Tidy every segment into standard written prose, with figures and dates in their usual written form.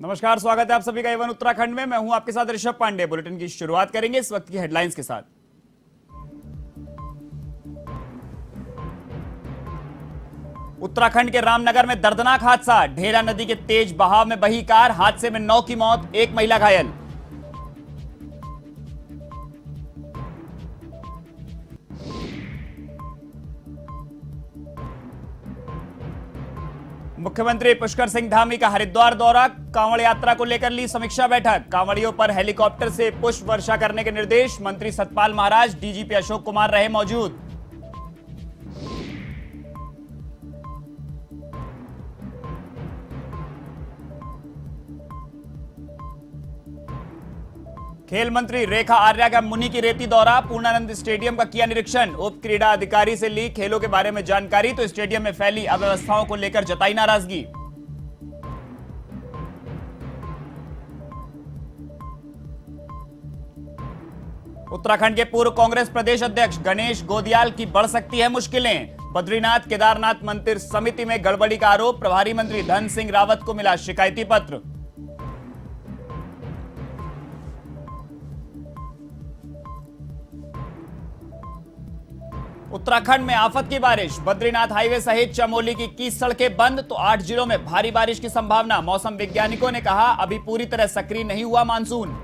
नमस्कार, स्वागत है आप सभी का एवन उत्तराखंड में। मैं हूं आपके साथ ऋषभ पांडे। बुलेटिन की शुरुआत करेंगे इस वक्त की हेडलाइंस के साथ। उत्तराखंड के रामनगर में दर्दनाक हादसा। ढेरा नदी के तेज बहाव में बही कार, हादसे में 9 की मौत, 1 महिला घायल। मुख्यमंत्री पुष्कर सिंह धामी का हरिद्वार दौरा, कांवड़ यात्रा को लेकर ली समीक्षा बैठक। कांवड़ियों पर हेलीकॉप्टर से पुष्प वर्षा करने के निर्देश। मंत्री सतपाल महाराज, डीजीपी अशोक कुमार रहे मौजूद। खेल मंत्री रेखा आर्या का मुनि की रेती दौरा, पूर्णानंद स्टेडियम का किया निरीक्षण। उप क्रीड़ा अधिकारी से ली खेलों के बारे में जानकारी, तो स्टेडियम में फैली अव्यवस्थाओं को लेकर जताई नाराजगी। उत्तराखंड के पूर्व कांग्रेस प्रदेश अध्यक्ष गणेश गोदियाल की बढ़ सकती है मुश्किलें। बद्रीनाथ केदारनाथ मंदिर समिति में गड़बड़ी का आरोप। प्रभारी मंत्री धन सिंह रावत को मिला शिकायती पत्र। उत्तराखंड में आफत की बारिश। बद्रीनाथ हाईवे सहित चमोली की 21 सड़कें बंद, तो 8 जिलों में भारी बारिश की संभावना। मौसम वैज्ञानिकों ने कहा अभी पूरी तरह सक्रिय नहीं हुआ मानसून।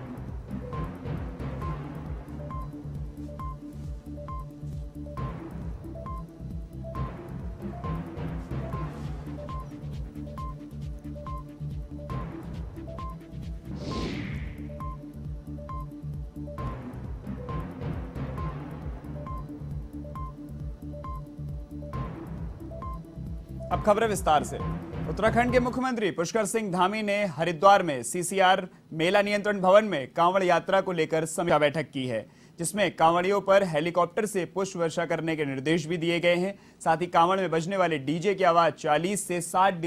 अब खबरें विस्तार से। उत्तराखंड के मुख्यमंत्री पुष्कर सिंह धामी ने हरिद्वार में सीसीआर मेला नियंत्रण भवन में कांवड़ यात्रा को लेकर समीक्षा बैठक की है, जिसमें कांवड़ियों पर हेलीकॉप्टर से पुष्प वर्षा करने के निर्देश भी दिए गए हैं। साथ ही कांवड़ में बजने वाले डीजे की आवाज 40 से 60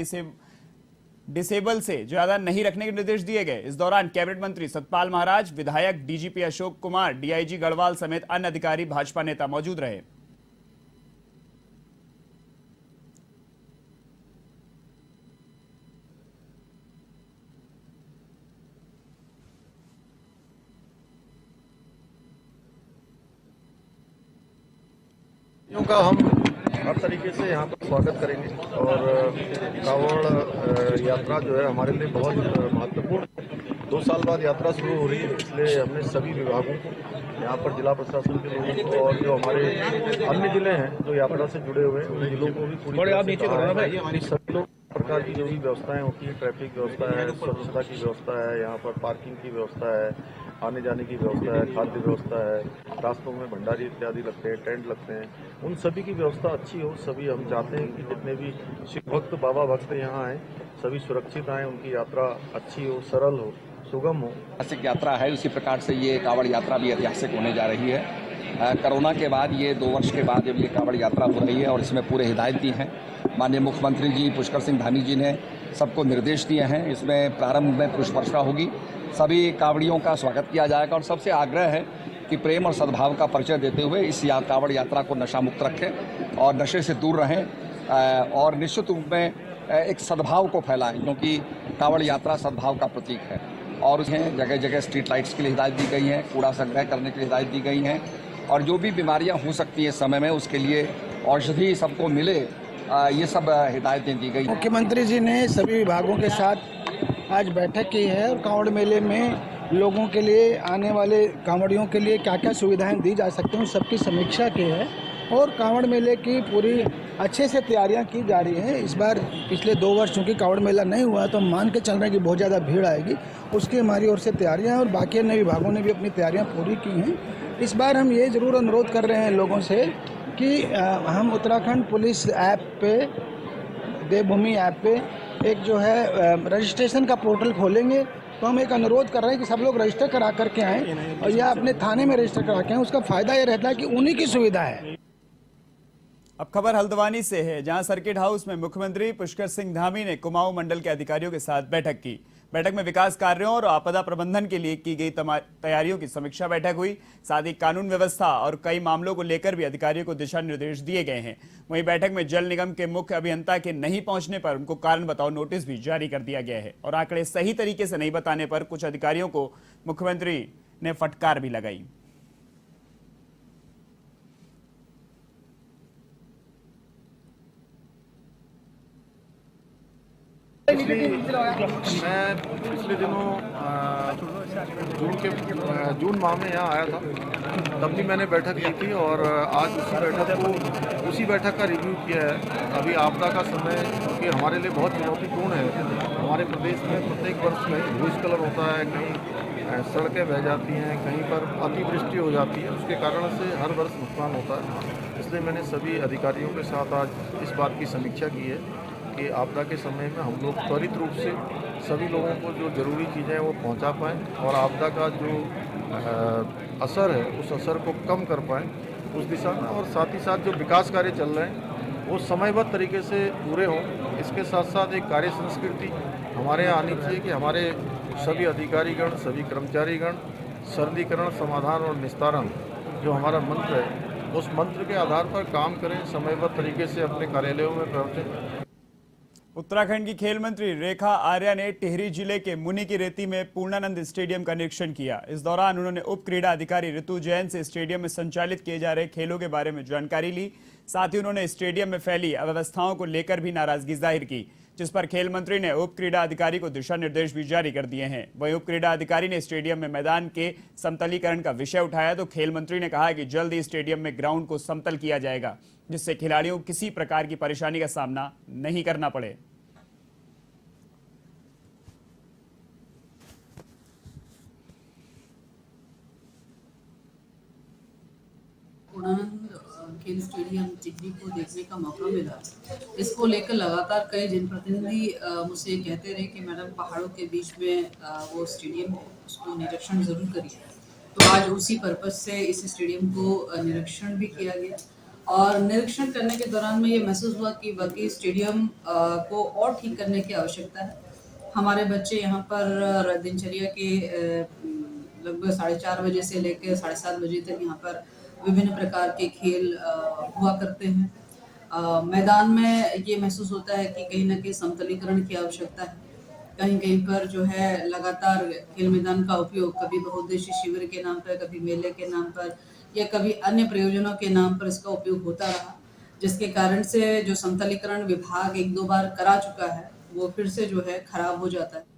डिसेबल से ज्यादा नहीं रखने के निर्देश दिए गए। इस दौरान कैबिनेट मंत्री सतपाल महाराज, विधायक, डीजीपी अशोक कुमार, डीआईजी गढ़वाल समेत अन्य अधिकारी, भाजपा नेता मौजूद रहे। का हम हर तरीके से यहाँ पर स्वागत करेंगे और कांवड़ यात्रा जो है हमारे लिए बहुत महत्वपूर्ण। 2 साल बाद यात्रा शुरू हो रही है, इसलिए हमने सभी विभागों को, यहाँ पर जिला प्रशासन के लोगों को और जो हमारे अन्य जिले हैं जो यात्रा से जुड़े हुए हैं उन जिलों को भी पूरी तरह से कहा है हमारी सभी लोग प्रकार की जो भी व्यवस्थाएं होती है, ट्रैफिक व्यवस्था है, स्वच्छता की व्यवस्था है, यहाँ पर पार्किंग की व्यवस्था है, आने जाने की व्यवस्था है, खाद्य व्यवस्था है, रास्तों में भंडारी इत्यादि लगते हैं, टेंट लगते हैं, उन सभी की व्यवस्था अच्छी हो। सभी हम चाहते हैं कि जितने भी शिव भक्त, बाबा भक्त यहाँ आए, सभी सुरक्षित आए, उनकी यात्रा अच्छी हो, सरल हो, सुगम हो। ऐतिहासिक यात्रा है, उसी प्रकार से ये कांवड़ यात्रा भी ऐतिहासिक होने जा रही है। कोरोना के बाद ये 2 वर्ष के बाद जब ये कांवड़ यात्रा हो रही है और इसमें पूरे हिदायत दी हैं। माननीय मुख्यमंत्री जी पुष्कर सिंह धामी जी ने सबको निर्देश दिए हैं। इसमें प्रारंभ में पुष्प वर्षा होगी, सभी कांवड़ियों का स्वागत किया जाएगा और सबसे आग्रह है कि प्रेम और सद्भाव का परिचय देते हुए इस कांवड़ यात्रा को नशा मुक्त रखें और नशे से दूर रहें और निश्चित रूप में एक सद्भाव को फैलाएं, क्योंकि कांवड़ यात्रा सद्भाव का प्रतीक है। और उसमें जगह जगह स्ट्रीट लाइट्स के लिए हिदायत दी गई है, कूड़ा संग्रह करने के लिए हिदायत दी गई हैं और जो भी बीमारियां हो सकती हैं इस समय में उसके लिए औषधि सबको मिले, ये सब हिदायतें दी गई। मुख्यमंत्री जी ने सभी विभागों के साथ आज बैठक की है और कांवड़ मेले में लोगों के लिए, आने वाले कांवड़ियों के लिए क्या क्या सुविधाएं दी जा सकती हैं सबकी समीक्षा की है और कांवड़ मेले की पूरी अच्छे से तैयारियां की जा रही हैं। इस बार पिछले 2 वर्ष चूँकि कांवड़ मेला नहीं हुआ तो हम मान के चल रहे हैं कि बहुत ज़्यादा भीड़ आएगी, उसकी हमारी ओर से तैयारियां हैं और बाकी अन्य विभागों ने भी अपनी तैयारियां पूरी की हैं। इस बार हम ये ज़रूर अनुरोध कर रहे हैं लोगों से कि हम उत्तराखंड पुलिस ऐप पे, देवभूमि ऐप पे एक जो है रजिस्ट्रेशन का पोर्टल खोलेंगे, तो हम एक अनुरोध कर रहे हैं कि सब लोग रजिस्टर करा करके आएँ और या अपने थाने में रजिस्टर करा के आएँ। उसका फ़ायदा ये रहता है कि उन्हीं की सुविधा है। अब खबर हल्द्वानी से है, जहां सर्किट हाउस में मुख्यमंत्री पुष्कर सिंह धामी ने कुमाऊं मंडल के अधिकारियों के साथ बैठक की। बैठक में विकास कार्यों और आपदा प्रबंधन के लिए की गई तैयारियों की समीक्षा बैठक हुई। साथ ही कानून व्यवस्था और कई मामलों को लेकर भी अधिकारियों को दिशा निर्देश दिए गए हैं। वहीं बैठक में जल निगम के मुख्य अभियंता के नहीं पहुंचने पर उनको कारण बताओ नोटिस भी जारी कर दिया गया है और आंकड़े सही तरीके से नहीं बताने पर कुछ अधिकारियों को मुख्यमंत्री ने फटकार भी लगाई। मैं पिछले दिनों जून माह में यहाँ आया था, तब भी मैंने बैठक की थी और आज उसी बैठक का रिव्यू किया है। अभी आपदा का समय क्योंकि हमारे लिए बहुत चुनौतीपूर्ण है। हमारे प्रदेश में प्रत्येक वर्ष में भूस्खलन होता है, कहीं सड़कें बह जाती हैं, कहीं पर अतिवृष्टि हो जाती है, उसके कारण से हर वर्ष नुकसान होता है। इसलिए मैंने सभी अधिकारियों के साथ आज इस बात की समीक्षा की है कि आपदा के समय में हम लोग त्वरित रूप से सभी लोगों को जो ज़रूरी चीज़ें हैं वो पहुंचा पाएँ और आपदा का जो असर है उस असर को कम कर पाएँ उस दिशा में, और साथ ही साथ जो विकास कार्य चल रहे हैं वो समयबद्ध तरीके से पूरे हों। इसके साथ साथ एक कार्य संस्कृति हमारे यहाँ आनी चाहिए कि हमारे सभी अधिकारीगण, सभी कर्मचारीगण सरलीकरण, समाधान और निस्तारण जो हमारा मंत्र है उस मंत्र के आधार पर काम करें, समयबद्ध तरीके से अपने कार्यालयों में पहुँचें। उत्तराखंड की खेल मंत्री रेखा आर्या ने टिहरी जिले के मुनि की रेती में पूर्णानंद स्टेडियम का निरीक्षण किया। इस दौरान उन्होंने उप क्रीड़ा अधिकारी ऋतु जैन से स्टेडियम में संचालित किए जा रहे खेलों के बारे में जानकारी ली। साथ ही उन्होंने स्टेडियम में फैली अव्यवस्थाओं को लेकर भी नाराजगी जाहिर की, जिस पर खेल मंत्री ने उप क्रीड़ा अधिकारी को दिशा निर्देश भी जारी कर दिए हैं। वहीं उप क्रीड़ा अधिकारी ने स्टेडियम में मैदान के समतलीकरण का विषय उठाया तो खेल मंत्री ने कहा कि जल्द ही स्टेडियम में ग्राउंड को समतल किया जाएगा, जिससे खिलाड़ियों को किसी प्रकार की परेशानी का सामना नहीं करना पड़े। पूर्णानंद खेल स्टेडियम टिहरी को देखने का मौका मिला। इसको लेकर लगातार कई जनप्रतिनिधि मुझसे कहते रहे कि मैडम पहाड़ों के बीच में वो स्टेडियम है, उसको निरीक्षण जरूर करिए। तो आज उसी पर्पज से इस स्टेडियम को निरीक्षण भी किया गया और निरीक्षण करने के दौरान में ये महसूस हुआ कि वाकई स्टेडियम को और ठीक करने की आवश्यकता है। हमारे बच्चे यहाँ पर दिनचर्या के लगभग 4:30 बजे से लेकर 7:30 बजे तक यहाँ पर विभिन्न प्रकार के खेल हुआ करते हैं। मैदान में ये महसूस होता है कि कहीं ना कहीं समतलीकरण की आवश्यकता है। कहीं कहीं पर जो है लगातार खेल मैदान का उपयोग कभी बहुउद्देशीय शिविर के नाम पर, कभी मेले के नाम पर या कभी अन्य प्रयोजनों के नाम पर इसका उपयोग होता रहा, जिसके कारण से जो समतलीकरण विभाग 1-2 बार करा चुका है वो फिर से जो है खराब हो जाता है।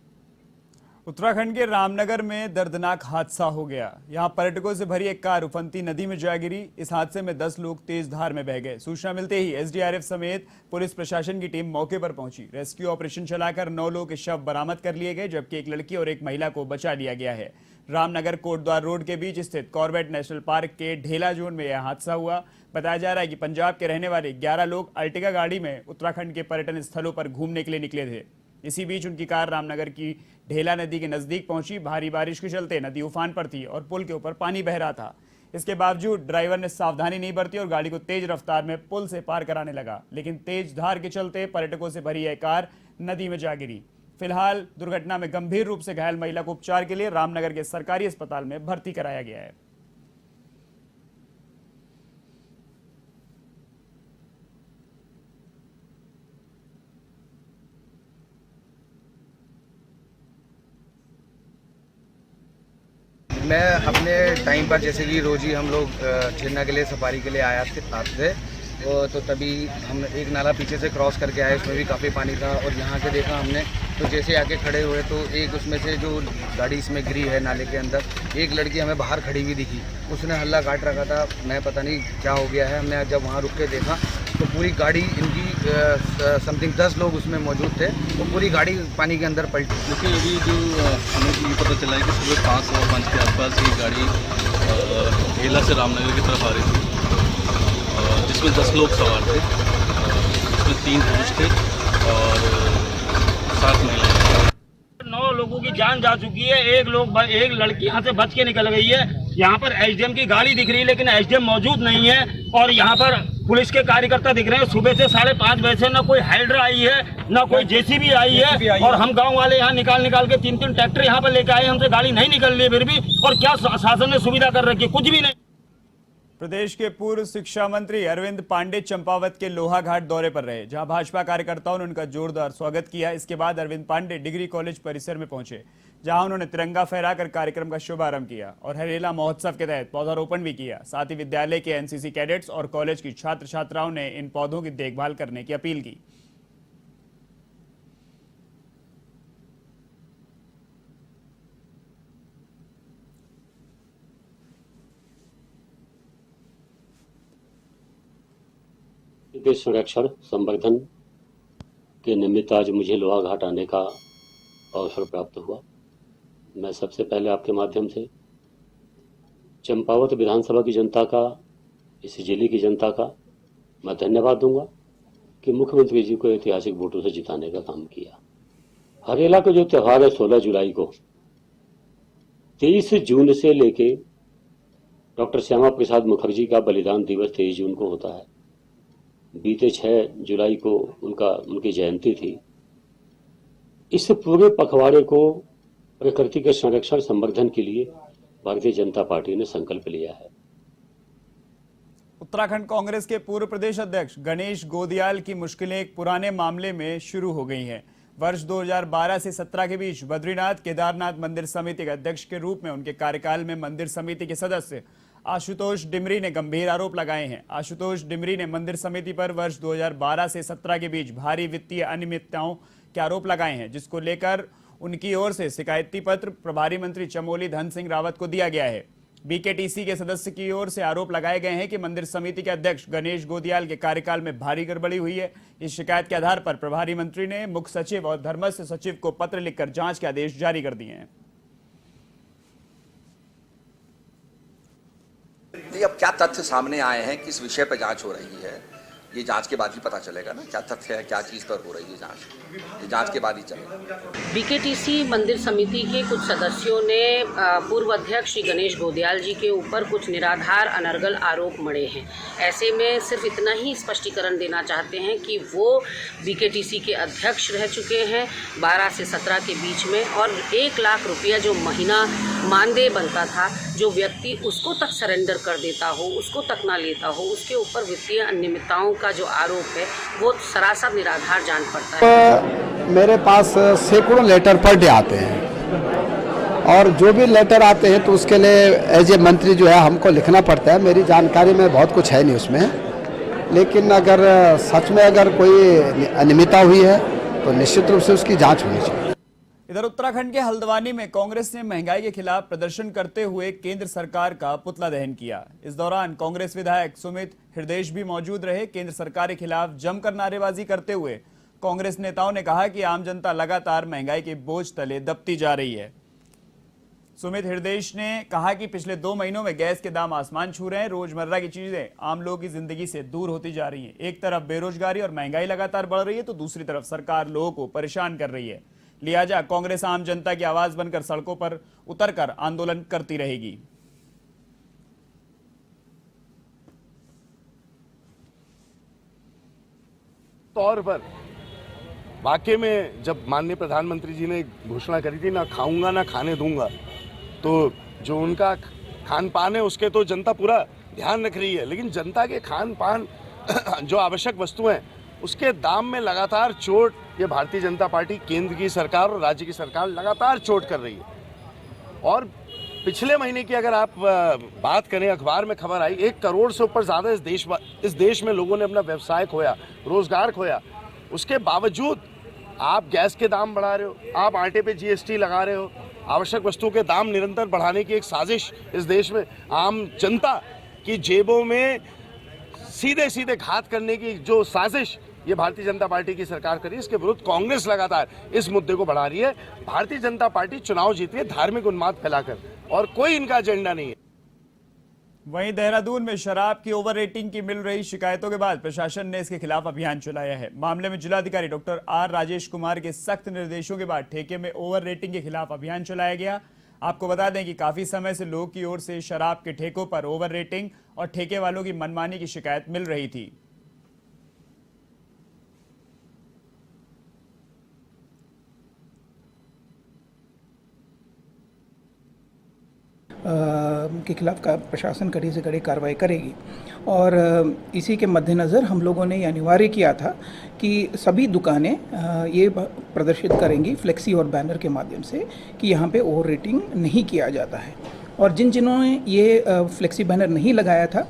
उत्तराखंड के रामनगर में दर्दनाक हादसा हो गया। यहां पर्यटकों से भरी एक कार उफनती नदी में जा गिरी। इस हादसे में 10 लोग तेज धार में बह गए। सूचना मिलते ही एसडीआरएफ समेत पुलिस प्रशासन की टीम मौके पर पहुंची। रेस्क्यू ऑपरेशन चलाकर 9 लोगों के शव बरामद कर लिए गए, जबकि एक लड़की और एक महिला को बचा लिया गया है। रामनगर कोटद्वार रोड के बीच स्थित कॉर्बेट नेशनल पार्क के ढेला जोन में यह हादसा हुआ। बताया जा रहा है कि पंजाब के रहने वाले 11 लोग अर्टिगा गाड़ी में उत्तराखंड के पर्यटन स्थलों पर घूमने के लिए निकले थे। इसी बीच उनकी कार रामनगर की ढेला नदी के नजदीक पहुंची। भारी बारिश के चलते नदी उफान पर थी और पुल के ऊपर पानी बह रहा था। इसके बावजूद ड्राइवर ने सावधानी नहीं बरती और गाड़ी को तेज रफ्तार में पुल से पार कराने लगा, लेकिन तेज धार के चलते पर्यटकों से भरी यह कार नदी में जा गिरी। फिलहाल दुर्घटना में गंभीर रूप से घायल महिला को उपचार के लिए रामनगर के सरकारी अस्पताल में भर्ती कराया गया है। मैं अपने टाइम पर जैसे कि रोज ही हम लोग चिन्ना के लिए सफारी के लिए आते थे तो तभी हम एक नाला पीछे से क्रॉस करके आए, उसमें भी काफ़ी पानी था और यहाँ के देखा हमने तो जैसे आके खड़े हुए तो एक उसमें से जो गाड़ी इसमें गिरी है नाले के अंदर, एक लड़की हमें बाहर खड़ी हुई दिखी। उसने हल्ला काट रखा था, मैं पता नहीं क्या हो गया है। हमने जब वहाँ रुक के देखा तो पूरी गाड़ी इनकी समथिंग 10 लोग उसमें मौजूद थे, तो पूरी गाड़ी पानी के अंदर पलटी। क्योंकि अभी जो हमें ये पता चला है कि सुबह 5:05 के आसपास ये गाड़ी ढेला से रामनगर की तरफ आ रही थी, जिसमें 10 लोग सवार थे, जिसमें 3 पुरुष थे और 7 महिलाएं। 9 लोगों की जान जा चुकी है। एक लड़की यहाँ से बच के निकल गई है। यहाँ पर एसडीएम की गाड़ी दिख रही है, लेकिन एसडीएम मौजूद नहीं है और यहाँ पर पुलिस के कार्यकर्ता दिख रहे हैं। सुबह से 5:30 बजे से ना कोई हाइड्रा आई है, ना कोई जेसीबी आई है, और हम गांव वाले यहाँ निकाल के 3-3 ट्रैक्टर यहाँ पर लेके आए, हमसे गाड़ी नहीं निकल रही है फिर भी। और क्या शासन ने सुविधा कर रखी है? कुछ भी नहीं। प्रदेश के पूर्व शिक्षा मंत्री अरविंद पांडे चंपावत के लोहाघाट दौरे पर रहे, जहां भाजपा कार्यकर्ताओं ने उनका जोरदार स्वागत किया। इसके बाद अरविंद पांडे डिग्री कॉलेज परिसर में पहुंचे, जहां उन्होंने तिरंगा फहराकर कार्यक्रम का शुभारंभ किया और हरेला महोत्सव के तहत पौधारोपण भी किया। साथ ही विद्यालय के एनसीसी कैडेट्स और कॉलेज की छात्र छात्राओं ने इन पौधों की देखभाल करने की अपील की। के संरक्षण संवर्धन के निमित्त आज मुझे लोहाघाट आने का अवसर प्राप्त हुआ। मैं सबसे पहले आपके माध्यम से चंपावत विधानसभा की जनता का, इस जिले की जनता का मैं धन्यवाद दूंगा कि मुख्यमंत्री जी को ऐतिहासिक वोटों से जिताने का काम किया। हरेला का जो त्यौहार है 16 जुलाई को, 23 जून से लेके डॉक्टर श्यामा प्रसाद मुखर्जी का बलिदान दिवस 23 जून को होता है। बीते 6 जुलाई को उनकी जयंती थी। इस पूरे पखवाड़े को प्रकृति के संरक्षण संवर्धन के लिए भारतीय जनता पार्टी ने संकल्प लिया है। उत्तराखंड कांग्रेस के पूर्व प्रदेश अध्यक्ष गणेश गोदियाल की मुश्किलें एक पुराने मामले में शुरू हो गई हैं। वर्ष 2012 से 17 के बीच बद्रीनाथ केदारनाथ मंदिर समिति के अध्यक्ष के रूप में उनके कार्यकाल में मंदिर समिति के सदस्य आशुतोष डिमरी ने गंभीर आरोप लगाए हैं। आशुतोष डिमरी ने मंदिर समिति पर वर्ष 2012 से 17 के बीच भारी वित्तीय अनियमितताओं के आरोप लगाए हैं, जिसको लेकर उनकी ओर से शिकायती पत्र प्रभारी मंत्री चमोली धन सिंह रावत को दिया गया है। बीकेटीसी के सदस्य की ओर से आरोप लगाए गए हैं कि मंदिर समिति के अध्यक्ष गणेश गोदियाल के कार्यकाल में भारी गड़बड़ी हुई है। इस शिकायत के आधार पर प्रभारी मंत्री ने मुख्य सचिव और धर्मस्थ सचिव को पत्र लिखकर जांच के आदेश जारी कर दिए हैं। नहीं, अब क्या तथ्य सामने आए हैं, किस विषय पर जांच हो रही है, ये जांच के बाद ही पता चलेगा ना। क्या तथ्य है, क्या चीज़ पर हो रही है जांच, ये जांच के बाद ही चलेगा। बीकेटीसी मंदिर समिति के कुछ सदस्यों ने पूर्व अध्यक्ष श्री गणेश गोदियाल जी के ऊपर कुछ निराधार अनर्गल आरोप मढ़े हैं। ऐसे में सिर्फ इतना ही स्पष्टीकरण देना चाहते हैं कि वो बीकेटीसी के अध्यक्ष रह चुके हैं 12 से 17 के बीच में, और 1 लाख रुपया जो महीना मानदेय बनता था, जो व्यक्ति उसको तक सरेंडर कर देता हो, उसको तक ना लेता हो, उसके ऊपर वित्तीय अनियमितताओं का जो आरोप है वो सरासर निराधार जान पड़ता है। मेरे पास सैकड़ों लेटर पर डे आते हैं, और जो भी लेटर आते हैं तो उसके लिए एज ए मंत्री जो है हमको लिखना पड़ता है। मेरी जानकारी में बहुत कुछ है नहीं उसमें, लेकिन अगर सच में अगर कोई अनियमितता हुई है तो निश्चित रूप से उसकी जांच होनी चाहिए। इधर उत्तराखंड के हल्द्वानी में कांग्रेस ने महंगाई के खिलाफ प्रदर्शन करते हुए केंद्र सरकार का पुतला दहन किया। इस दौरान कांग्रेस विधायक सुमित हृदयेश भी मौजूद रहे। केंद्र सरकार के खिलाफ जमकर नारेबाजी करते हुए कांग्रेस नेताओं ने कहा कि आम जनता लगातार महंगाई के बोझ तले दबती जा रही है। सुमित हृदयेश ने कहा कि पिछले 2 महीनों में गैस के दाम आसमान छू रहे हैं। रोजमर्रा की चीजें आम लोगों की जिंदगी से दूर होती जा रही हैं। एक तरफ बेरोजगारी और महंगाई लगातार बढ़ रही है, तो दूसरी तरफ सरकार लोगों को परेशान कर रही है। लिहाजा कांग्रेस आम जनता की आवाज बनकर सड़कों पर उतरकर आंदोलन करती रहेगी। तौर पर वाकई में जब माननीय प्रधानमंत्री जी ने घोषणा करी थी, ना खाऊंगा ना खाने दूंगा, तो जो उनका खान पान है उसके तो जनता पूरा ध्यान रख रही है, लेकिन जनता के खान पान जो आवश्यक वस्तुएं उसके दाम में लगातार चोट ये भारतीय जनता पार्टी, केंद्र की सरकार और राज्य की सरकार लगातार चोट कर रही है। और पिछले महीने की अगर आप बात करें, अखबार में खबर आई 1 करोड़ से ऊपर ज़्यादा इस देश में लोगों ने अपना व्यवसाय खोया, रोजगार खोया। उसके बावजूद आप गैस के दाम बढ़ा रहे हो, आप आटे पे जीएसटी लगा रहे हो, आवश्यक वस्तुओं के दाम निरंतर बढ़ाने की एक साजिश इस देश में आम जनता की जेबों में सीधे सीधे घात करने की जो साजिश ये भारतीय जनता पार्टी की सरकार करी, इसके विरुद्ध कांग्रेस लगातार इस मुद्दे को बढ़ा रही है। भारतीय जनता पार्टी चुनाव जीती है धार्मिक उन्माद फैलाकर, और कोई इनका एजेंडा नहीं है। वहीं देहरादून में शराब की ओवर रेटिंग की मिल रही शिकायतों के बाद प्रशासन ने इसके खिलाफ अभियान चलाया है। मामले में जिलाधिकारी डॉक्टर आर राजेश कुमार के सख्त निर्देशों के बाद ठेके में ओवर रेटिंग के खिलाफ अभियान चलाया गया। आपको बता दें कि काफी समय से लोगों की ओर से शराब के ठेकों पर ओवर रेटिंग और ठेके वालों की मनमानी की शिकायत मिल रही थी। के खिलाफ प्रशासन कड़ी से कड़ी कार्रवाई करेगी और इसी के मद्देनज़र हम लोगों ने ये अनिवार्य किया था कि सभी दुकानें ये प्रदर्शित करेंगी फ्लेक्सी और बैनर के माध्यम से कि यहाँ पे ओवर रेटिंग नहीं किया जाता है, और जिन्होंने ये फ्लेक्सी बैनर नहीं लगाया था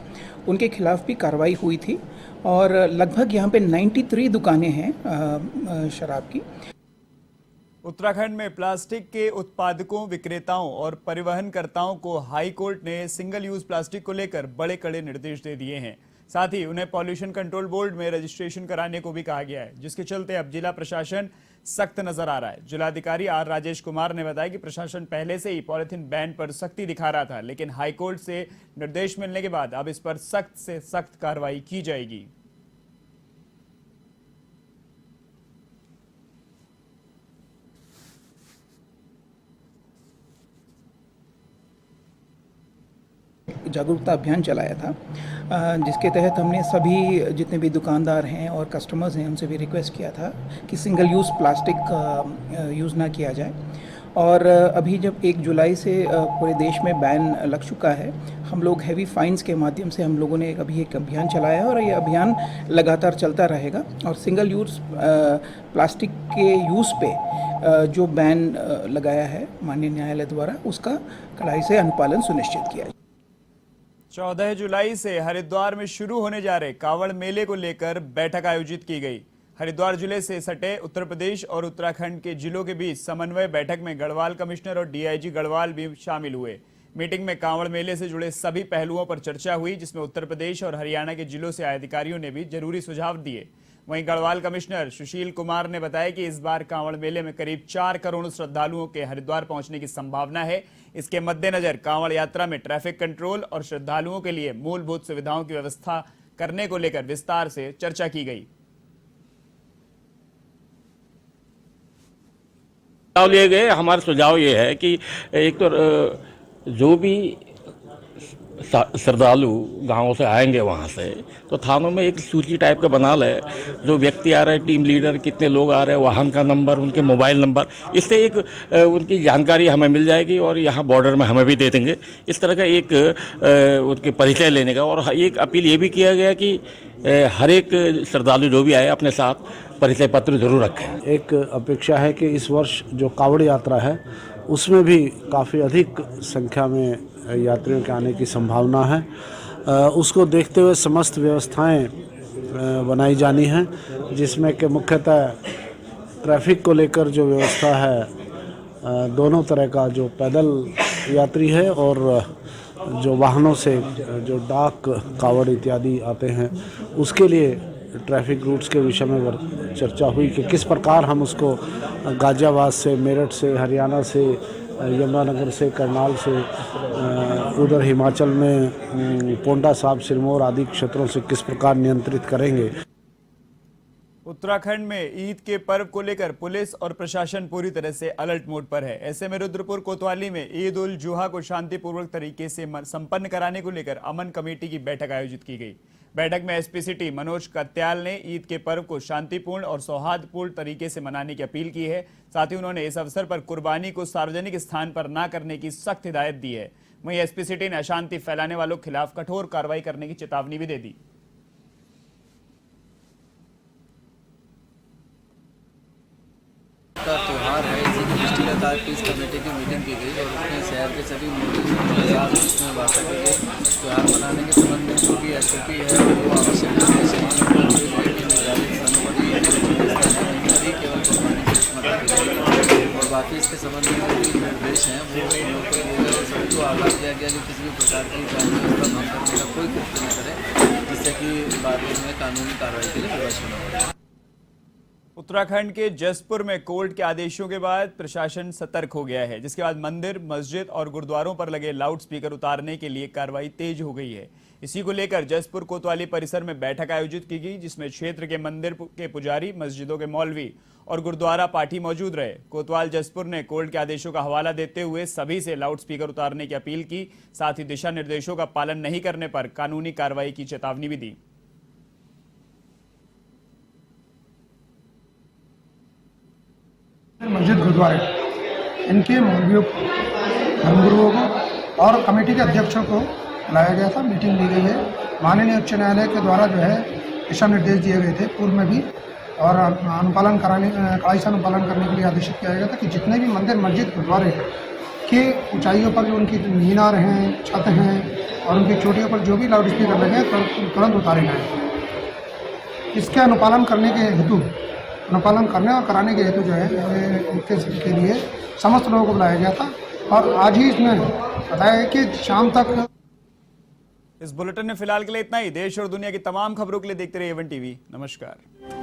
उनके खिलाफ भी कार्रवाई हुई थी और लगभग यहाँ पे 93 दुकानें हैं शराब की। उत्तराखंड में प्लास्टिक के उत्पादकों, विक्रेताओं और परिवहनकर्ताओं को हाई कोर्ट ने सिंगल यूज प्लास्टिक को लेकर बड़े कड़े निर्देश दे दिए हैं। साथ ही उन्हें पॉल्यूशन कंट्रोल बोर्ड में रजिस्ट्रेशन कराने को भी कहा गया है, जिसके चलते अब जिला प्रशासन सख्त नजर आ रहा है। जिलाधिकारी आर राजेश कुमार ने बताया कि प्रशासन पहले से ही पॉलिथीन बैन पर सख्ती दिखा रहा था, लेकिन हाईकोर्ट से निर्देश मिलने के बाद अब इस पर सख्त से सख्त कार्रवाई की जाएगी। जागरूकता अभियान चलाया था, जिसके तहत हमने सभी जितने भी दुकानदार हैं और कस्टमर्स हैं उनसे भी रिक्वेस्ट किया था कि सिंगल यूज़ प्लास्टिक का यूज़ ना किया जाए। और अभी जब 1 जुलाई से पूरे देश में बैन लग चुका है, हम लोग हैवी फाइन्स के माध्यम से हम लोगों ने अभी एक अभियान चलाया है और ये अभियान लगातार चलता रहेगा और सिंगल यूज़ प्लास्टिक के यूज़ पे जो बैन लगाया है माननीय न्यायालय द्वारा, उसका कड़ाई से अनुपालन सुनिश्चित किया जाए। 14 जुलाई से हरिद्वार में शुरू होने जा रहे कांवड़ मेले को लेकर बैठक आयोजित की गई। हरिद्वार जिले से सटे उत्तर प्रदेश और उत्तराखंड के जिलों के बीच समन्वय बैठक में गढ़वाल कमिश्नर और डीआईजी गढ़वाल भी शामिल हुए। मीटिंग में कांवड़ मेले से जुड़े सभी पहलुओं पर चर्चा हुई, जिसमें उत्तर प्रदेश और हरियाणा के जिलों से आए अधिकारियों ने भी जरूरी सुझाव दिए। वहीं गढ़वाल कमिश्नर सुशील कुमार ने बताया कि इस बार कांवड़ मेले में करीब 4 करोड़ श्रद्धालुओं के हरिद्वार पहुंचने की संभावना है। इसके मद्देनजर कांवड़ यात्रा में ट्रैफिक कंट्रोल और श्रद्धालुओं के लिए मूलभूत सुविधाओं की व्यवस्था करने को लेकर विस्तार से चर्चा की गई। लिए गए हमारा सुझाव ये है कि एक तो जो भी श्रद्धालु गाँव से आएंगे वहाँ से, तो थानों में एक सूची टाइप का बना ले, जो व्यक्ति आ रहे हैं, टीम लीडर, कितने लोग आ रहे हैं, वाहन का नंबर, उनके मोबाइल नंबर, इससे एक उनकी जानकारी हमें मिल जाएगी और यहाँ बॉर्डर में हमें भी दे देंगे। इस तरह का एक उनके परिचय लेने का। और एक अपील ये भी किया गया कि हर एक श्रद्धालु जो भी आए अपने साथ परिचय पत्र जरूर रखें। एक अपेक्षा है कि इस वर्ष जो कांवड़ यात्रा है उसमें भी काफ़ी अधिक संख्या में यात्रियों के आने की संभावना है। उसको देखते हुए समस्त व्यवस्थाएं बनाई जानी हैं, जिसमें कि मुख्यतः ट्रैफिक को लेकर जो व्यवस्था है, दोनों तरह का जो पैदल यात्री है और जो वाहनों से जो डाक कावड़ इत्यादि आते हैं, उसके लिए ट्रैफिक रूट्स के विषय में चर्चा हुई कि किस प्रकार हम उसको गाजियाबाद से, मेरठ से, हरियाणा से, यमुनानगर से, करनाल से, उधर हिमाचल में पोंडा साहिब, सिरमौर आदि क्षेत्रों से किस प्रकार नियंत्रित करेंगे। उत्तराखंड में ईद के पर्व को लेकर पुलिस और प्रशासन पूरी तरह से अलर्ट मोड पर है। ऐसे में रुद्रपुर कोतवाली में ईद उल जुहा को शांतिपूर्वक तरीके से संपन्न कराने को लेकर अमन कमेटी की बैठक आयोजित की गई। बैठक में एसपी सिटी मनोज कत्याल ने ईद के पर्व को शांतिपूर्ण और सौहार्दपूर्ण तरीके से मनाने की अपील की है। साथ ही उन्होंने इस अवसर पर कुर्बानी को सार्वजनिक स्थान पर न करने की सख्त हिदायत दी है। वहीं एसपी सिटी ने अशांति फैलाने वालों के खिलाफ कठोर कार्रवाई करने की चेतावनी भी दे दी। का त्यौहार है, इसी की दृष्टि लगाकर पीस कमेटी की मीटिंग की गई और अपने शहर के सभी इसमें वापस करके त्यौहार मनाने के संबंध में जो भी एसओपी है वो आवश्यक निर्देश निर्धारित स्थानों पर ही केवल और बाकी इसके संबंध में जो भी निर्देश हैं वो सबको आगाह किया गया कि किसी भी प्रकार की व्यवस्था भंग करने का कोई कृत्य न करे, जिससे कि बाद में कानूनी कार्रवाई के लिए विवश होना पड़े। उत्तराखंड के जसपुर में कोर्ट के आदेशों के बाद प्रशासन सतर्क हो गया है, जिसके बाद मंदिर, मस्जिद और गुरुद्वारों पर लगे लाउडस्पीकर उतारने के लिए कार्रवाई तेज हो गई है। इसी को लेकर जसपुर कोतवाली परिसर में बैठक आयोजित की गई, जिसमें क्षेत्र के मंदिर के पुजारी, मस्जिदों के मौलवी और गुरुद्वारा पाठी मौजूद रहे। कोतवाल जसपुर ने कोर्ट के आदेशों का हवाला देते हुए सभी से लाउडस्पीकर उतारने की अपील की, साथ ही दिशा निर्देशों का पालन नहीं करने पर कानूनी कार्रवाई की चेतावनी भी दी। मस्जिद, गुरुद्वारे, इनके मौलवियों को, धर्मगुरुओं को और कमेटी के अध्यक्षों को बुलाया गया था। मीटिंग ली गई है। माननीय उच्च न्यायालय के द्वारा जो है दिशा निर्देश दिए गए थे पूर्व में भी, और अनुपालन कराने, कड़ाई से अनुपालन करने के लिए आदेशित किया गया था कि जितने भी मंदिर, मस्जिद, गुरुद्वारे के ऊंचाइयों पर जो उनकी मीनार हैं, छत हैं और उनकी चोटियों पर जो भी लाउड स्पीकर लगे हैं तुरंत उतारे गए। इसके अनुपालन करने के हेतु, अनुपालन करने और कराने के हेतु जो है इसके लिए समस्त लोगों को बुलाया गया था, और आज ही इसमें बताया कि शाम तक। इस बुलेटिन में फिलहाल के लिए इतना ही। देश और दुनिया की तमाम खबरों के लिए देखते रहिए A1 TV। नमस्कार।